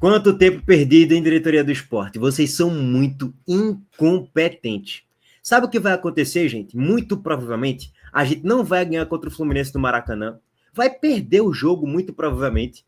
Quanto tempo perdido em diretoria do esporte? Vocês são muito incompetentes. Sabe o que vai acontecer, gente? Muito provavelmente, a gente não vai ganhar contra o Fluminense no Maracanã. Vai perder o jogo, muito provavelmente.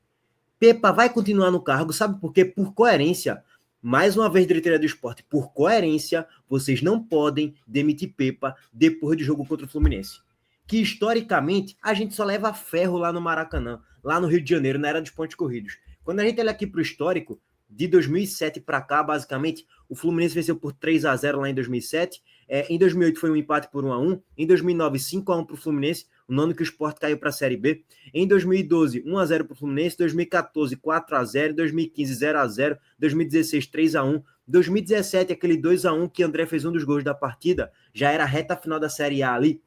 Pepa vai continuar no cargo, sabe por quê? Por coerência. Mais uma vez, diretoria do esporte, por coerência, vocês não podem demitir Pepa depois do jogo contra o Fluminense. Que, historicamente, a gente só leva ferro lá no Maracanã, lá no Rio de Janeiro, na era dos pontos corridos. Quando a gente olha aqui para o histórico, de 2007 para cá, basicamente, o Fluminense venceu por 3-0 lá em 2007. Em 2008 foi um empate por 1-1. Em 2009, 5-1 para o Fluminense, o ano que o Sport caiu para a Série B. Em 2012, 1-0 para o Fluminense. 2014, 4-0. 2015, 0-0. 2016, 3-1. 2017, aquele 2-1 que André fez um dos gols da partida, já era a reta final da Série A ali.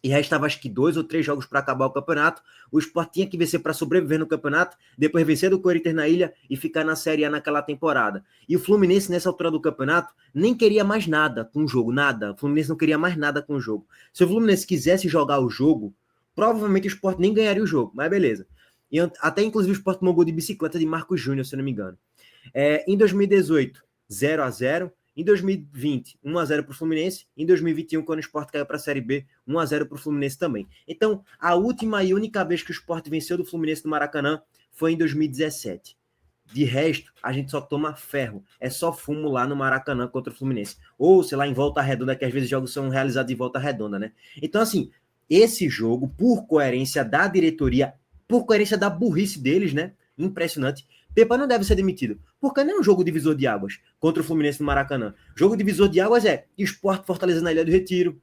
E restava acho que 2 ou 3 jogos para acabar o campeonato. O Sport tinha que vencer para sobreviver no campeonato, depois vencer do Corinthians na ilha e ficar na Série A naquela temporada. E o Fluminense, nessa altura do campeonato, nem queria mais nada com o jogo, nada. O Fluminense não queria mais nada com o jogo. Se o Fluminense quisesse jogar o jogo, provavelmente o Sport nem ganharia o jogo, mas beleza. E até inclusive o Sport tomou gol de bicicleta de Marcos Júnior, se eu não me engano. Em 2018, 0-0. Em 2020, 1-0 para o Fluminense. Em 2021, quando o Sport caiu para a Série B, 1-0 para o Fluminense também. Então, a última e única vez que o Sport venceu do Fluminense no Maracanã foi em 2017. De resto, a gente só toma ferro. É só fumo lá no Maracanã contra o Fluminense. Ou, sei lá, em Volta Redonda, que às vezes jogos são realizados em Volta Redonda, né? Então, assim, esse jogo, por coerência da diretoria, por coerência da burrice deles, né? Impressionante. Pepa não deve ser demitido, porque não é um jogo divisor de águas contra o Fluminense no Maracanã. Jogo divisor de águas é Sport Fortaleza na Ilha do Retiro,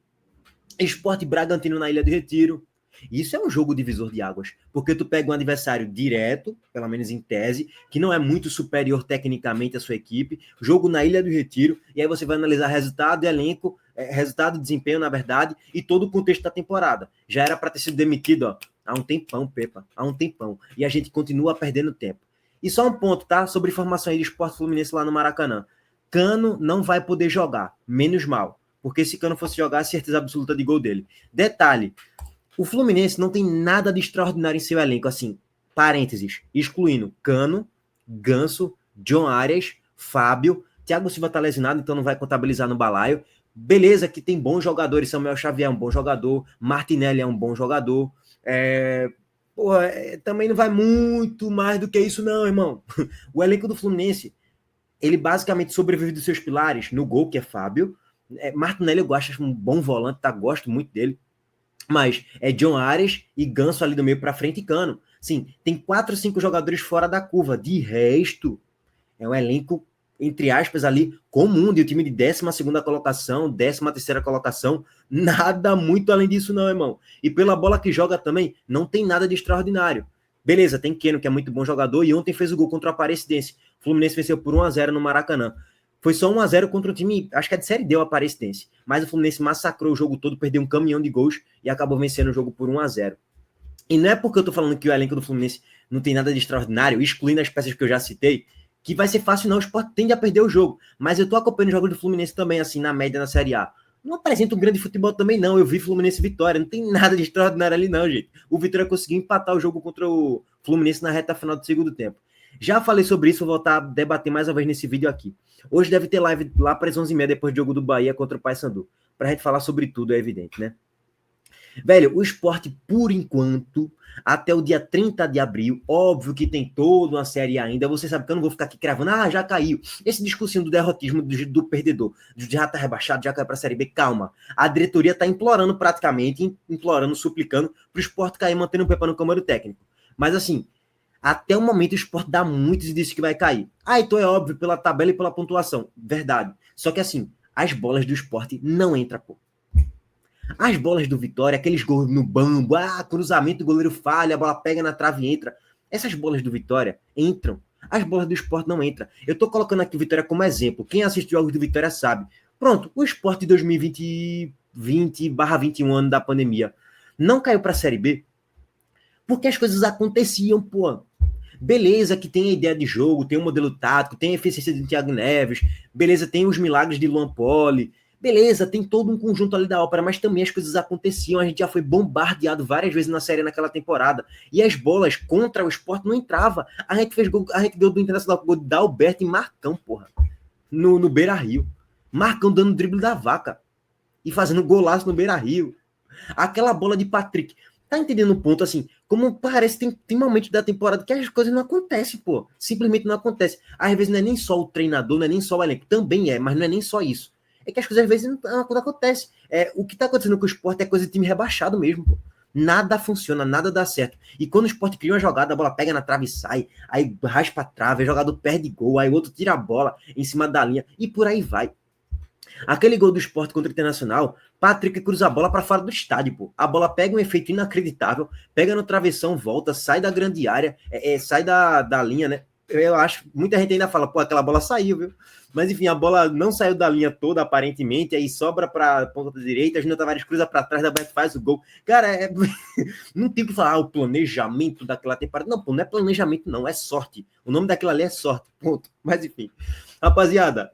Sport Bragantino na Ilha do Retiro. Isso é um jogo divisor de águas, porque tu pega um adversário direto, pelo menos em tese, que não é muito superior tecnicamente à sua equipe, jogo na Ilha do Retiro, e aí você vai analisar resultado e elenco, resultado e desempenho, na verdade, e todo o contexto da temporada. Já era para ter sido demitido, ó, há um tempão, Pepa, há um tempão, e a gente continua perdendo tempo. E só um ponto, tá? Sobre informação aí do Sport Fluminense lá no Maracanã. Cano não vai poder jogar, menos mal. Porque se Cano fosse jogar, certeza absoluta de gol dele. Detalhe, o Fluminense não tem nada de extraordinário em seu elenco, assim, parênteses, excluindo Cano, Ganso, John Arias, Fábio, Thiago Silva tá lesionado, então não vai contabilizar no balaio. Beleza que tem bons jogadores, Samuel Xavier é um bom jogador, Martinelli é um bom jogador, também não vai muito mais do que isso não, irmão. O elenco do Fluminense, ele basicamente sobrevive dos seus pilares, no gol, que é Fábio. Martinelli eu gosto, um bom volante, tá? Gosto muito dele. Mas é John Arias e Ganso ali do meio para frente e Cano. Sim, tem 4 ou 5 jogadores fora da curva. De resto, é um elenco, entre aspas, ali, comum, de um time de 12ª colocação, 13ª colocação, nada muito além disso não, irmão. E pela bola que joga também, não tem nada de extraordinário. Beleza, tem Keno, que é muito bom jogador, e ontem fez o gol contra o Aparecidense. O Fluminense venceu por 1-0 no Maracanã. Foi só 1-0 contra um time, acho que é de Série D, o Aparecidense. Mas o Fluminense massacrou o jogo todo, perdeu um caminhão de gols e acabou vencendo o jogo por 1-0. E não é porque eu tô falando que o elenco do Fluminense não tem nada de extraordinário, excluindo as peças que eu já citei, que vai ser fácil não, o Sport tende a perder o jogo. Mas eu tô acompanhando os jogos do Fluminense também, assim, na média, na Série A. Não apresenta um grande futebol também, não. Eu vi Fluminense e Vitória, não tem nada de extraordinário ali, não, gente. O Vitória conseguiu empatar o jogo contra o Fluminense na reta final do segundo tempo. Já falei sobre isso, vou voltar a debater mais uma vez nesse vídeo aqui. Hoje deve ter live lá para as 11h30, depois do jogo do Bahia contra o Paysandu. Pra gente falar sobre tudo, é evidente, né? Velho, o Sport, por enquanto, até o dia 30 de abril, óbvio que tem toda uma série ainda, você sabe que eu não vou ficar aqui cravando, já caiu. Esse discursinho do derrotismo do perdedor, já tá rebaixado, já caiu pra Série B, calma. A diretoria tá implorando praticamente, suplicando pro Sport cair, mantendo o Pepa no comando técnico. Mas assim, até o momento o Sport dá muitos indícios que vai cair. Então é óbvio, pela tabela e pela pontuação, verdade. Só que assim, as bolas do Sport não entram, pô. As bolas do Vitória, aqueles gols no bambo, cruzamento, o goleiro falha, a bola pega na trave e entra. Essas bolas do Vitória entram. As bolas do Sport não entram. Eu tô colocando aqui o Vitória como exemplo. Quem assiste jogos do Vitória sabe. Pronto, o Sport de 2020/21, ano da pandemia, não caiu pra Série B porque as coisas aconteciam, pô. Beleza que tem a ideia de jogo, tem o modelo tático, tem a eficiência de Thiago Neves, beleza, tem os milagres de Luan Poli, Beleza, tem todo um conjunto ali da ópera, mas também as coisas aconteciam. A gente já foi bombardeado várias vezes na série naquela temporada. E as bolas contra o Sport não entrava. A gente fez gol, a gente deu do Internacional gol de Dalberto e Marcão, porra. No Beira-Rio. Marcão dando drible da vaca. E fazendo golaço no Beira-Rio. Aquela bola de Patrick. Tá entendendo o ponto, assim? Como parece que tem momentos da temporada que as coisas não acontecem, pô. Simplesmente não acontece. Às vezes não é nem só o treinador, não é nem só o elenco. Também é, mas não é nem só isso. É que as coisas às vezes não acontecem. O que tá acontecendo com o Sport é coisa de time rebaixado mesmo, pô. Nada funciona, nada dá certo. E quando o Sport cria uma jogada, a bola pega na trave e sai, aí raspa a trave, o jogador perde gol, aí o outro tira a bola em cima da linha, e por aí vai. Aquele gol do Sport contra o Internacional, Patrick cruza a bola para fora do estádio, pô. A bola pega um efeito inacreditável, pega no travessão, volta, sai da grande área, sai da linha, né? Eu acho, muita gente ainda fala, pô, aquela bola saiu, viu? Mas enfim, a bola não saiu da linha toda, aparentemente, aí sobra para ponta direita, a Júnior Tavares cruza para trás, da Beto faz o gol. Cara, não tem o que falar, o planejamento daquela temporada. Não, pô, não é planejamento, não, é sorte. O nome daquilo ali é sorte, ponto. Mas enfim. Rapaziada,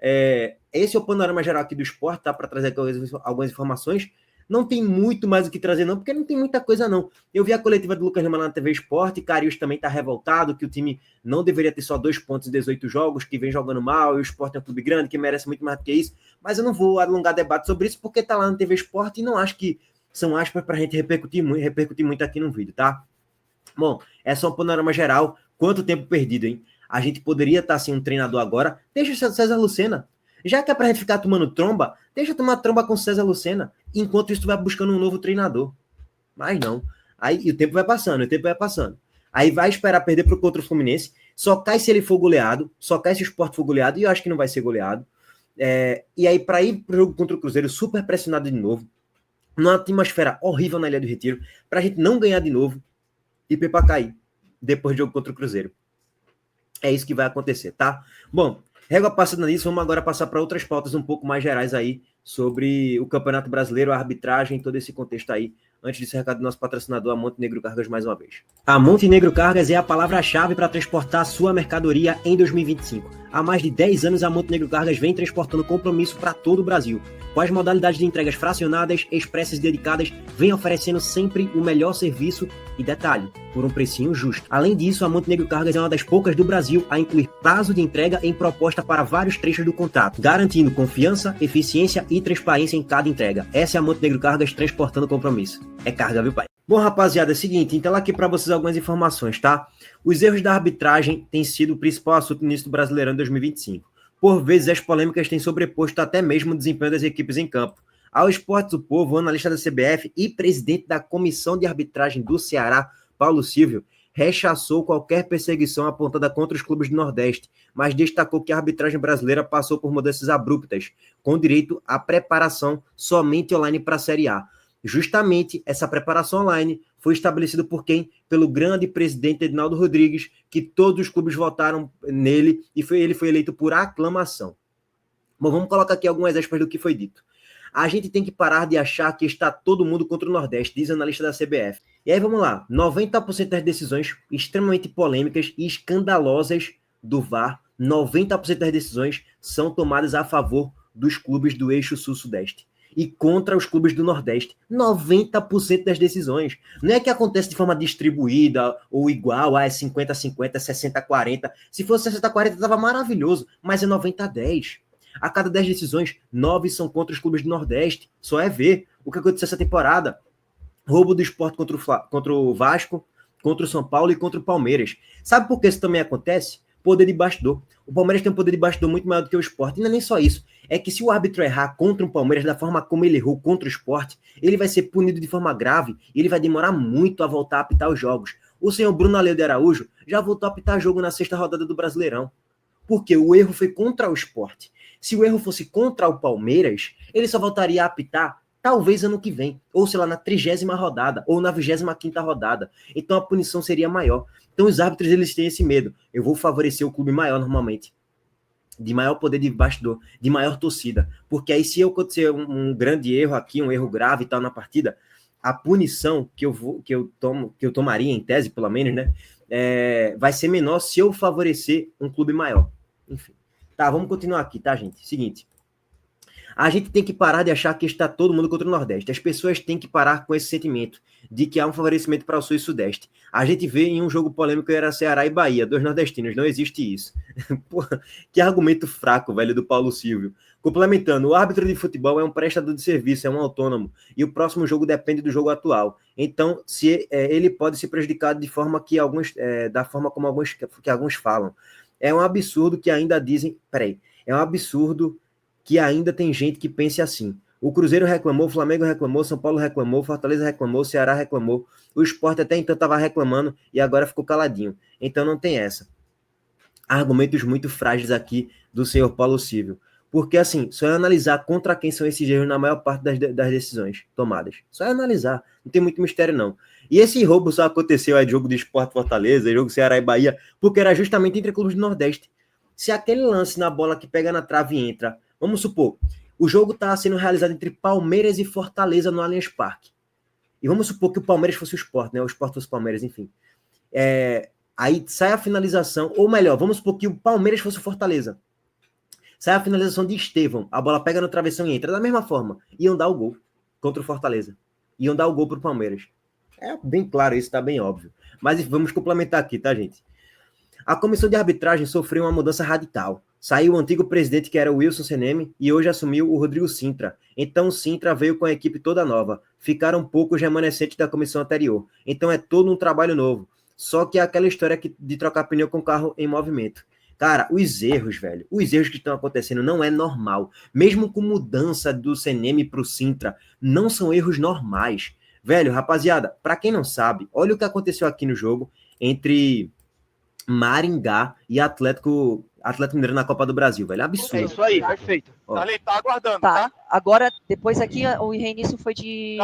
esse é o panorama geral aqui do Sport, tá? Para trazer algumas informações. Não tem muito mais o que trazer, não, porque não tem muita coisa, não. Eu vi a coletiva do Lucas Lima lá na TV Sport, e Carius também tá revoltado, que o time não deveria ter só 2 pontos em 18 jogos, que vem jogando mal, e o Sport é um clube grande, que merece muito mais do que isso. Mas eu não vou alongar debate sobre isso, porque tá lá na TV Sport, e não acho que são aspas pra gente repercutir muito aqui no vídeo, tá? Bom, é só um panorama geral. Quanto tempo perdido, hein? A gente poderia estar sem um treinador agora. Deixa o César Lucena. Já que é pra gente ficar tomando tromba, deixa tomar tromba com o César Lucena. Enquanto isso, tu vai buscando um novo treinador. Mas não. Aí e o tempo vai passando, Aí vai esperar perder contra o Fluminense. Só cai se ele for goleado. Só cai se o Sport for goleado. E eu acho que não vai ser goleado. E aí, para ir pro jogo contra o Cruzeiro, super pressionado de novo. Numa atmosfera horrível na Ilha do Retiro. Pra gente não ganhar de novo. E pra cair. Depois do jogo contra o Cruzeiro. É isso que vai acontecer, tá? Bom, régua passando nisso, vamos agora passar para outras pautas um pouco mais gerais aí sobre o Campeonato Brasileiro, a arbitragem, todo esse contexto aí. Antes disso, recado do nosso patrocinador, a Montenegro Cargas, mais uma vez. A Montenegro Cargas é a palavra-chave para transportar sua mercadoria em 2025. Há mais de 10 anos, a Montenegro Cargas vem transportando compromisso para todo o Brasil. Com as modalidades de entregas fracionadas, expressas e dedicadas, vem oferecendo sempre o melhor serviço e detalhe, por um precinho justo. Além disso, a Montenegro Cargas é uma das poucas do Brasil a incluir prazo de entrega em proposta para vários trechos do contrato, garantindo confiança, eficiência e transparência em cada entrega. Essa é a Montenegro Cargas transportando compromisso. É carga, viu, pai? Bom, rapaziada, é o seguinte, então aqui para vocês algumas informações, tá? Os erros da arbitragem têm sido o principal assunto no início do Brasileirão 2025. Por vezes, as polêmicas têm sobreposto até mesmo o desempenho das equipes em campo. Ao Esporte do Povo, o analista da CBF e presidente da Comissão de Arbitragem do Ceará, Paulo Silvio, rechaçou qualquer perseguição apontada contra os clubes do Nordeste, mas destacou que a arbitragem brasileira passou por mudanças abruptas, com direito à preparação somente online para a Série A. Justamente essa preparação online foi estabelecida por quem? Pelo grande presidente Edinaldo Rodrigues, que todos os clubes votaram nele e ele foi eleito por aclamação. Bom, vamos colocar aqui algumas aspas do que foi dito. A gente tem que parar de achar que está todo mundo contra o Nordeste, diz o analista da CBF. E aí vamos lá, 90% das decisões extremamente polêmicas e escandalosas do VAR, 90% das decisões são tomadas a favor dos clubes do eixo sul-sudeste e contra os clubes do Nordeste. 90% das decisões. Não é que acontece de forma distribuída ou igual, é 50-50, 60-40. Se fosse 60-40, estava maravilhoso, mas é 90-10. A cada 10 decisões, 9 são contra os clubes do Nordeste. Só é ver o que aconteceu essa temporada. Roubo do Sport contra o Vasco, contra o São Paulo e contra o Palmeiras. Sabe por que isso também acontece? Poder de bastidor. O Palmeiras tem um poder de bastidor muito maior do que o Sport. E não é nem só isso. É que se o árbitro errar contra o Palmeiras da forma como ele errou contra o Sport, ele vai ser punido de forma grave e ele vai demorar muito a voltar a apitar os jogos. O senhor Bruno Aleu de Araújo já voltou a apitar jogo na 6ª rodada do Brasileirão. Porque o erro foi contra o Sport. Se o erro fosse contra o Palmeiras, ele só voltaria a apitar talvez ano que vem, ou sei lá, na 30ª rodada, ou na 25ª rodada. Então a punição seria maior. Então os árbitros, eles têm esse medo. Eu vou favorecer o clube maior normalmente, de maior poder de bastidor, de maior torcida. Porque aí se eu acontecer um grande erro aqui, um erro grave e tal na partida, a punição que eu tomaria em tese, pelo menos, né, vai ser menor se eu favorecer um clube maior. Enfim. Tá, vamos continuar aqui, tá, gente? Seguinte. A gente tem que parar de achar que está todo mundo contra o Nordeste. As pessoas têm que parar com esse sentimento de que há um favorecimento para o Sul e Sudeste. A gente vê em um jogo polêmico que era Ceará e Bahia, 2 nordestinos. Não existe isso. Porra, que argumento fraco, velho, do Paulo Silvio. Complementando, o árbitro de futebol é um prestador de serviço, é um autônomo, e o próximo jogo depende do jogo atual. Então, ele pode se prejudicar de forma que da forma como alguns falam. É um absurdo que ainda dizem... É um absurdo que ainda tem gente que pense assim. O Cruzeiro reclamou, o Flamengo reclamou, São Paulo reclamou, Fortaleza reclamou, Ceará reclamou, o Sport até então estava reclamando e agora ficou caladinho. Então não tem essa. Argumentos muito frágeis aqui do senhor Paulo Silvio. Porque, assim, só é analisar contra quem são esses erros na maior parte das decisões tomadas. Só é analisar. Não tem muito mistério, não. E esse roubo só aconteceu aí jogo do Sport Fortaleza, jogo Ceará e Bahia, porque era justamente entre clubes do Nordeste. Se aquele lance na bola que pega na trave e entra, vamos supor, o jogo está sendo realizado entre Palmeiras e Fortaleza no Allianz Parque. E vamos supor que o Palmeiras fosse o Sport, né? O Sport fosse o Palmeiras, enfim. Aí sai a finalização, ou melhor, vamos supor que o Palmeiras fosse o Fortaleza. Sai a finalização de Estevão, a bola pega no travessão e entra. Da mesma forma, iam dar o gol contra o Fortaleza. Iam dar o gol para o Palmeiras. É bem claro, isso está bem óbvio. Mas vamos complementar aqui, tá, gente? A comissão de arbitragem sofreu uma mudança radical. Saiu o antigo presidente, que era o Wilson Seneme, e hoje assumiu o Rodrigo Sintra. Então o Sintra veio com a equipe toda nova. Ficaram poucos remanescentes da comissão anterior. Então é todo um trabalho novo. Só que é aquela história de trocar pneu com carro em movimento. Cara, os erros, velho, os erros que estão acontecendo não é normal. Mesmo com mudança do Seneme para o Sintra, não são erros normais. Velho, rapaziada, para quem não sabe, olha o que aconteceu aqui no jogo entre Maringá e Atlético Mineiro na Copa do Brasil, velho. É absurdo. É isso aí, perfeito. Tá ali, tá aguardando, tá? Agora, depois aqui, o reinício foi de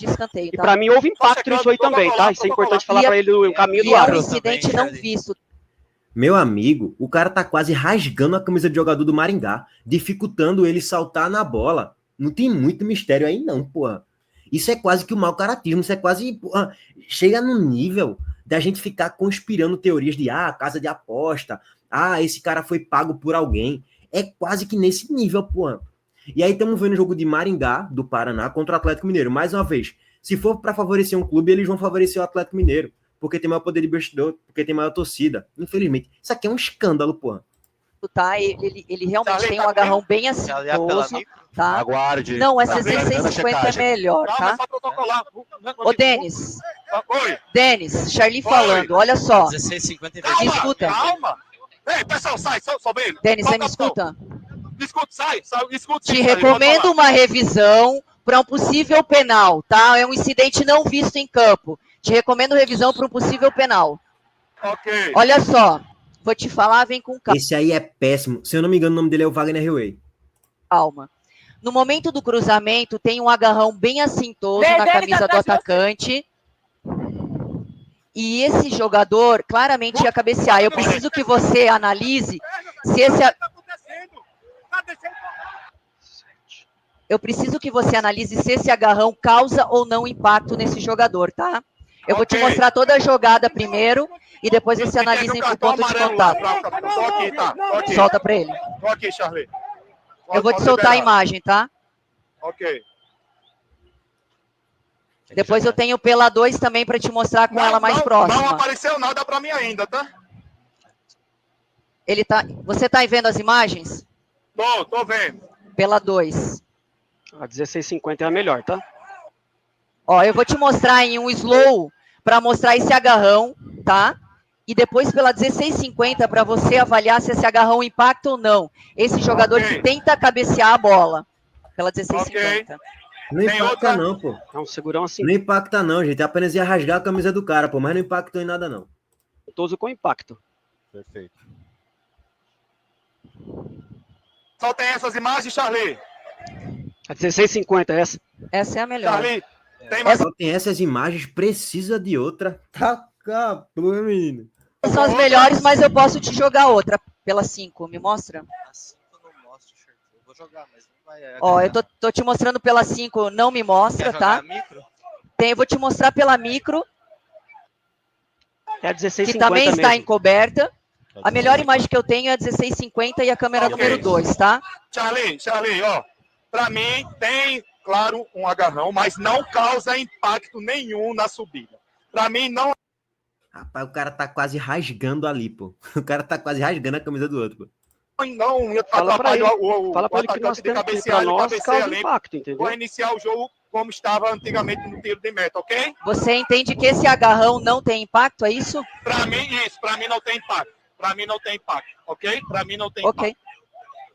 escanteio, tá? E pra mim houve impacto nisso aí também, tá? Isso é importante falar pra ele o caminho do E é um árbitro. incidente não visto. Meu amigo, o cara tá quase rasgando a camisa de jogador do Maringá, dificultando ele saltar na bola. Não tem muito mistério aí não, porra. Isso é quase que o mau caratismo, isso é quase... Porra, chega no nível da gente ficar conspirando teorias de, casa de aposta, esse cara foi pago por alguém. É quase que nesse nível, porra. E aí estamos vendo o jogo de Maringá, do Paraná, contra o Atlético Mineiro. Mais uma vez, se for para favorecer um clube, eles vão favorecer o Atlético Mineiro, porque tem maior poder de investidor, porque tem maior torcida. Infelizmente. Isso aqui é um escândalo, porra. Tá? Ele realmente tem um agarrão bem assintoso, tá? Aguarde. Não, essa 1650 é melhor, tá? Ô, Denis. Oi. Denis, Charlie falando, olha só. 16,50 Me escuta. Calma. Ei, pessoal, sai, só bem. Denis, você me escuta? Me escuta, sai, escuta. Te recomendo uma revisão para um possível penal, tá? É um incidente não visto em campo. Te recomendo revisão para um possível penal. Ok. Olha só, vou te falar, vem com calma. Esse aí é péssimo. Se eu não me engano, o nome dele é o Wagner Hillway. Calma. No momento do cruzamento, tem um agarrão bem assintoso na camisa do atacante. E esse jogador claramente ia cabecear. Eu preciso que você analise se esse... Eu preciso que você analise se esse agarrão causa ou não impacto nesse jogador, tá? Eu vou te mostrar toda a jogada primeiro e depois você analisa em ponto de contato. Tô aqui, tá? Tô aqui. Solta pra ele. Tô aqui, Charlie. Eu vou te soltar a imagem, tá? Ok. Depois eu tenho pela 2 também para te mostrar com ela mais próxima. Não apareceu nada pra mim ainda, tá? Ele tá... Você tá vendo as imagens? Tô vendo. Pela 2. A 16,50 é a melhor, tá? Ó, eu vou te mostrar em um slow para mostrar esse agarrão, tá? E depois pela 16,50 para você avaliar se esse agarrão impacta ou não. Esse jogador que tenta cabecear a bola. Pela 16,50. Não impacta não, pô. É um segurão assim. Não impacta não, gente. Apenas ia rasgar a camisa do cara, pô. Mas não impactou em nada, não. Toso com impacto. Perfeito. Só tem essas imagens, Charlie? A 16,50 é essa? Essa é a melhor. Charlie, tem mais... Só tem essas imagens, precisa de outra. Tá, menino. São as melhores, mas eu posso te jogar outra. Pela 5, me mostra? Assim eu não mostro, eu vou jogar, mas não vai... Ó, eu tô te mostrando pela 5, não me mostra, tá? Eu vou te mostrar pela micro. É a 16,50 que também está mesmo. encoberta. A melhor imagem que eu tenho é a 16,50 e a câmera número 2, tá? Charlie, ó. Para mim, tem, claro, um agarrão, mas não causa impacto nenhum na subida. Para mim, não. Rapaz, o cara tá quase rasgando ali, pô. O cara tá quase rasgando a camisa do outro, pô. Não Fala pra ele, fala pra ele que atacante nós de temos que, cabecear, pra ele nós, cabeceia causa ali. impacto, entendeu? Vou iniciar o jogo como estava antigamente no tiro de meta, ok? Você entende que esse agarrão não tem impacto, é isso? Para mim, isso. Para mim não tem impacto. Para mim não tem impacto, ok? Para mim não tem Ok, impacto.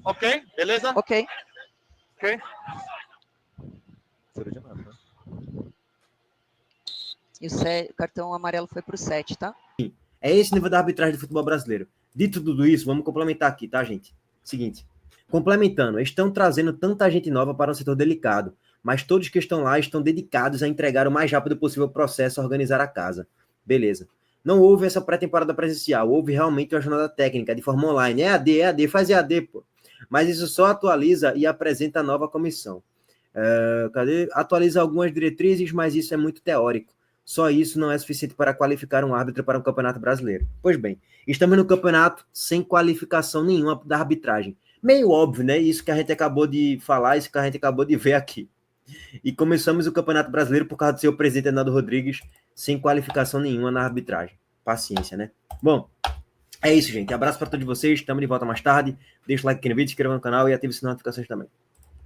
Ok? Beleza? ok. Ok? E o cartão amarelo foi pro 7, tá? É esse nível da arbitragem do futebol brasileiro. Dito tudo isso, vamos complementar aqui, tá, gente? Seguinte. Complementando, estão trazendo tanta gente nova para um setor delicado, mas todos que estão lá estão dedicados a entregar o mais rápido possível o processo a organizar a casa. Beleza. Não houve essa pré-temporada presencial, houve realmente uma jornada técnica de forma online. EAD, faz EAD, pô. Mas isso só atualiza e apresenta a nova comissão. Atualiza algumas diretrizes, mas isso é muito teórico. Só isso não é suficiente para qualificar um árbitro para um campeonato brasileiro. Pois bem, estamos no campeonato sem qualificação nenhuma da arbitragem. Meio óbvio, né? Isso que a gente acabou de falar, isso que a gente acabou de ver aqui. E começamos o Campeonato Brasileiro por causa do seu presidente Renato Rodrigues, sem qualificação nenhuma na arbitragem. Paciência, né? Bom, é isso, gente. Abraço para todos vocês. Estamos de volta mais tarde. Deixa o like aqui no vídeo, se inscreva no canal e ative as notificações também.